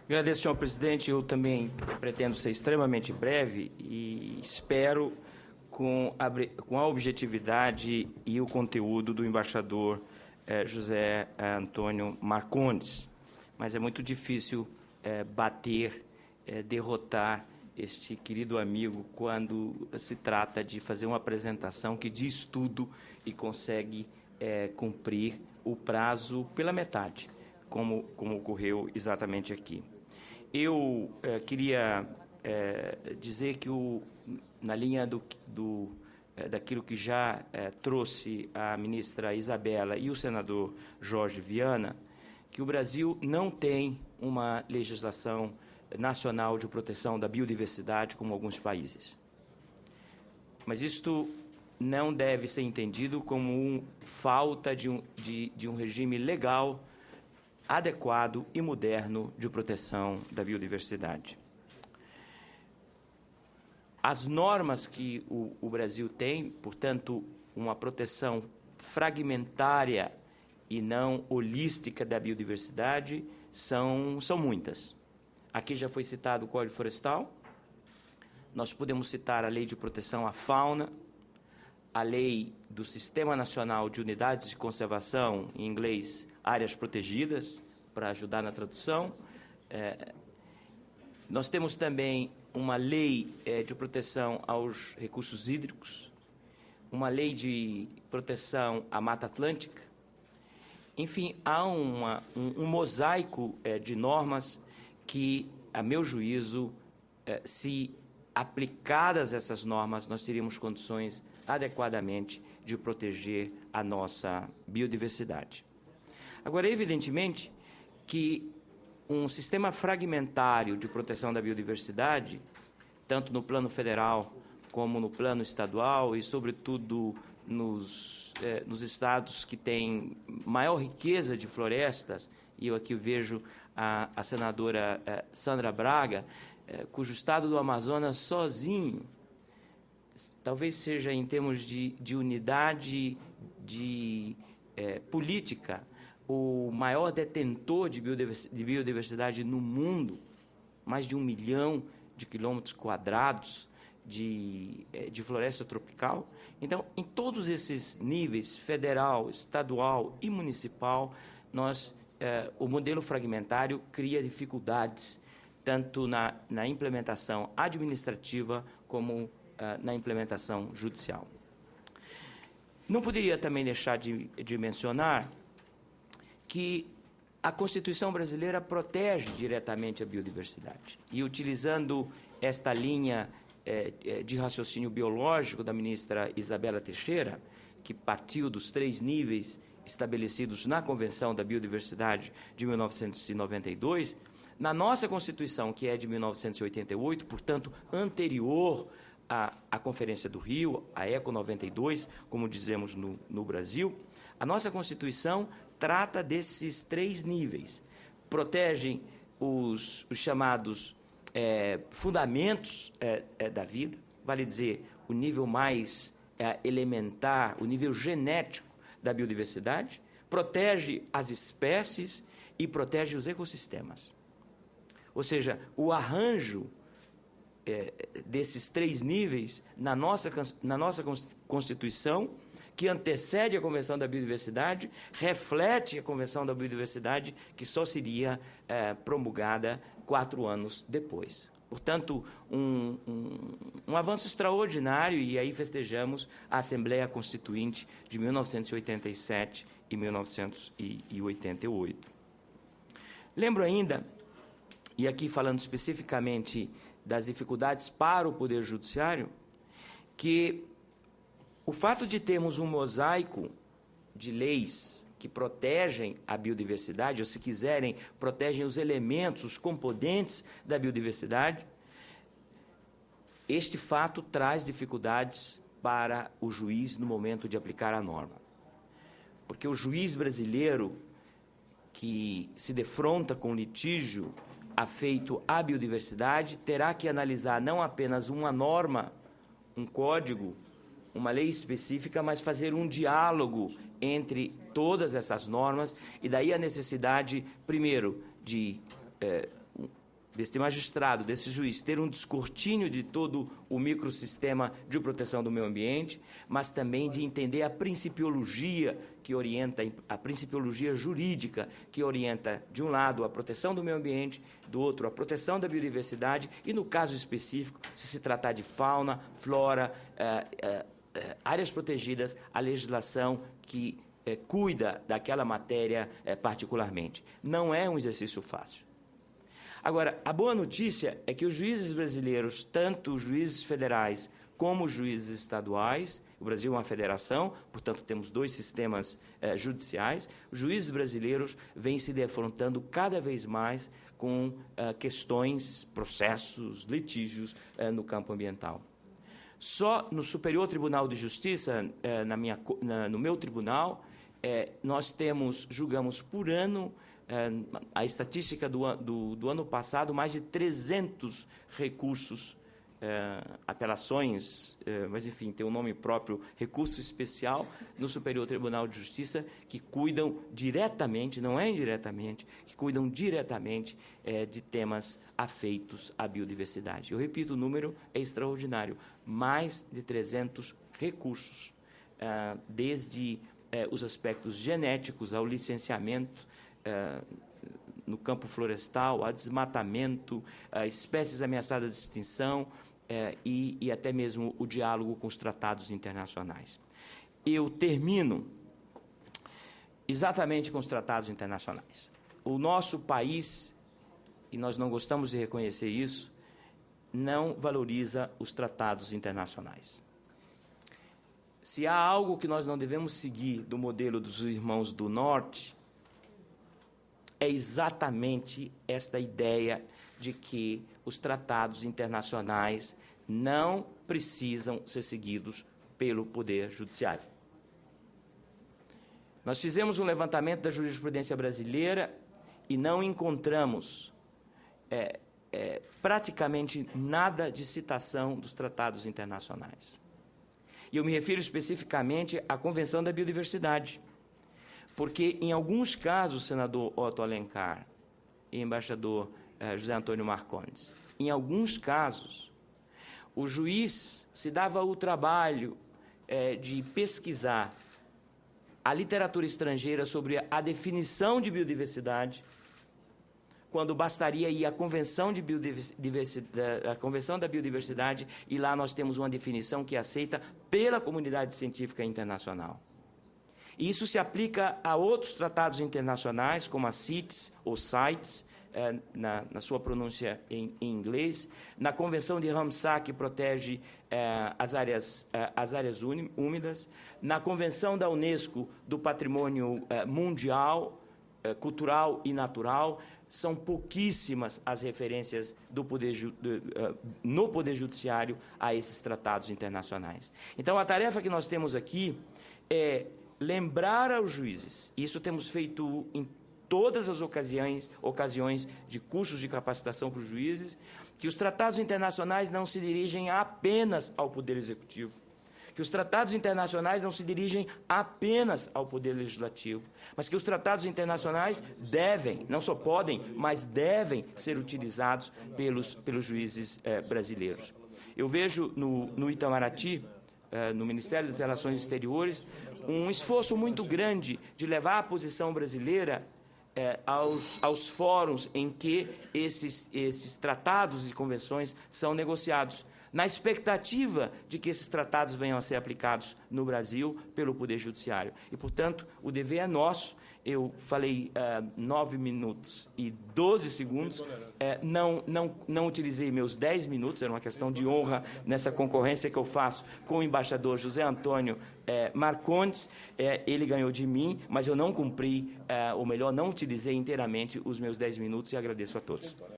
Agradeço, senhor presidente. Eu também pretendo ser extremamente breve e espero com a objetividade e o conteúdo do embaixador José Antônio Marcondes. Mas é muito difícil derrotar este querido amigo quando se trata de fazer uma apresentação que diz tudo e consegue cumprir o prazo pela metade, como ocorreu exatamente aqui. Eu queria dizer que, na linha daquilo que já trouxe a ministra Isabela e o senador Jorge Viana, que o Brasil não tem uma legislação nacional de proteção da biodiversidade como alguns países. Mas isto não deve ser entendido como falta de um regime legal adequado e moderno de proteção da biodiversidade. As normas que o Brasil tem, portanto, uma proteção fragmentária e não holística da biodiversidade, são muitas. Aqui já foi citado o Código Florestal, nós podemos citar a Lei de Proteção à Fauna, a Lei do Sistema Nacional de Unidades de Conservação, em inglês, áreas protegidas, para ajudar na tradução. Nós temos também uma lei de proteção aos recursos hídricos, uma lei de proteção à Mata Atlântica. Enfim, há um mosaico de normas que, a meu juízo, se aplicadas essas normas, nós teríamos condições adequadamente de proteger a nossa biodiversidade. Agora, evidentemente que um sistema fragmentário de proteção da biodiversidade, tanto no plano federal como no plano estadual e, sobretudo, nos estados que têm maior riqueza de florestas, e eu aqui vejo a senadora Sandra Braga, cujo estado do Amazonas sozinho, talvez seja em termos de unidade política, o maior detentor de biodiversidade no mundo, mais de 1 milhão de quilômetros quadrados de floresta tropical. Então, em todos esses níveis, federal, estadual e municipal, o modelo fragmentário cria dificuldades, tanto na implementação administrativa como na implementação judicial. Não poderia também deixar de mencionar que a Constituição brasileira protege diretamente a biodiversidade. E, utilizando esta linha de raciocínio biológico da ministra Isabela Teixeira, que partiu dos 3 níveis estabelecidos na Convenção da Biodiversidade de 1992, na nossa Constituição, que é de 1988, portanto, anterior à Conferência do Rio, a ECO 92, como dizemos no Brasil, a nossa Constituição trata desses 3 níveis. Protegem os chamados fundamentos da vida, vale dizer, o nível mais elementar, o nível genético da biodiversidade, protege as espécies e protege os ecossistemas. Ou seja, o arranjo desses 3 níveis na nossa Constituição, que antecede a Convenção da Biodiversidade, reflete a Convenção da Biodiversidade, que só seria promulgada 4 anos depois. Portanto, um avanço extraordinário, e aí festejamos a Assembleia Constituinte de 1987 e 1988. Lembro ainda, e aqui falando especificamente das dificuldades para o Poder Judiciário, que o fato de termos um mosaico de leis que protegem a biodiversidade, ou, se quiserem, protegem os elementos, os componentes da biodiversidade, este fato traz dificuldades para o juiz no momento de aplicar a norma. Porque o juiz brasileiro que se defronta com litígio afeito à biodiversidade terá que analisar não apenas uma norma, um código, uma lei específica, mas fazer um diálogo entre todas essas normas, e daí a necessidade, primeiro, de deste magistrado, desse juiz, ter um descortínio de todo o microsistema de proteção do meio ambiente, mas também de entender a principiologia que orienta, a principiologia jurídica que orienta, de um lado, a proteção do meio ambiente, do outro, a proteção da biodiversidade e, no caso específico, se tratar de fauna, flora, áreas protegidas, a legislação que cuida daquela matéria particularmente. Não é um exercício fácil. Agora, a boa notícia é que os juízes brasileiros, tanto os juízes federais como os juízes estaduais, o Brasil é uma federação, portanto, temos 2 sistemas judiciais, os juízes brasileiros vêm se defrontando cada vez mais com questões, processos, litígios no campo ambiental. Só no Superior Tribunal de Justiça, no meu tribunal, nós julgamos por ano, a estatística do ano passado, mais de 300 recursos, apelações, mas, enfim, tem um nome próprio, recurso especial, no Superior Tribunal de Justiça, que cuidam diretamente, não é indiretamente, que cuidam diretamente de temas afeitos à biodiversidade. Eu repito, o número é extraordinário, mais de 300 recursos, desde os aspectos genéticos ao licenciamento, no campo florestal, a desmatamento, a espécies ameaçadas de extinção e até mesmo o diálogo com os tratados internacionais. Eu termino exatamente com os tratados internacionais. O nosso país, e nós não gostamos de reconhecer isso, não valoriza os tratados internacionais. Se há algo que nós não devemos seguir do modelo dos irmãos do Norte, é exatamente esta ideia de que os tratados internacionais não precisam ser seguidos pelo Poder Judiciário. Nós fizemos um levantamento da jurisprudência brasileira e não encontramos praticamente nada de citação dos tratados internacionais. E eu me refiro especificamente à Convenção da Biodiversidade, porque, em alguns casos, senador Otto Alencar e embaixador José Antônio Marcondes, em alguns casos, o juiz se dava o trabalho de pesquisar a literatura estrangeira sobre a definição de biodiversidade, quando bastaria ir à Convenção da Biodiversidade, e lá nós temos uma definição que é aceita pela comunidade científica internacional. E isso se aplica a outros tratados internacionais, como a CITES, ou CITES, na sua pronúncia em inglês, na Convenção de Ramsar, que protege as áreas úmidas, na Convenção da Unesco do Patrimônio Mundial, Cultural e Natural. São pouquíssimas as referências no Poder Judiciário a esses tratados internacionais. Então, a tarefa que nós temos aqui é lembrar aos juízes, isso temos feito em todas as ocasiões de cursos de capacitação para os juízes, que os tratados internacionais não se dirigem apenas ao Poder Executivo, que os tratados internacionais não se dirigem apenas ao Poder Legislativo, mas que os tratados internacionais devem, não só podem, mas devem ser utilizados pelos juízes brasileiros. Eu vejo no Itamaraty, no Ministério das Relações Exteriores, um esforço muito grande de levar a posição brasileira aos fóruns em que esses tratados e convenções são negociados, na expectativa de que esses tratados venham a ser aplicados no Brasil pelo Poder Judiciário. E, portanto, o dever é nosso. Eu falei 9 minutos e 12 segundos, não utilizei meus 10 minutos, era uma questão de honra nessa concorrência que eu faço com o embaixador José Antônio Marcondes. Ele ganhou de mim, mas eu não cumpri, ou melhor, não utilizei inteiramente os meus 10 minutos, e agradeço a todos.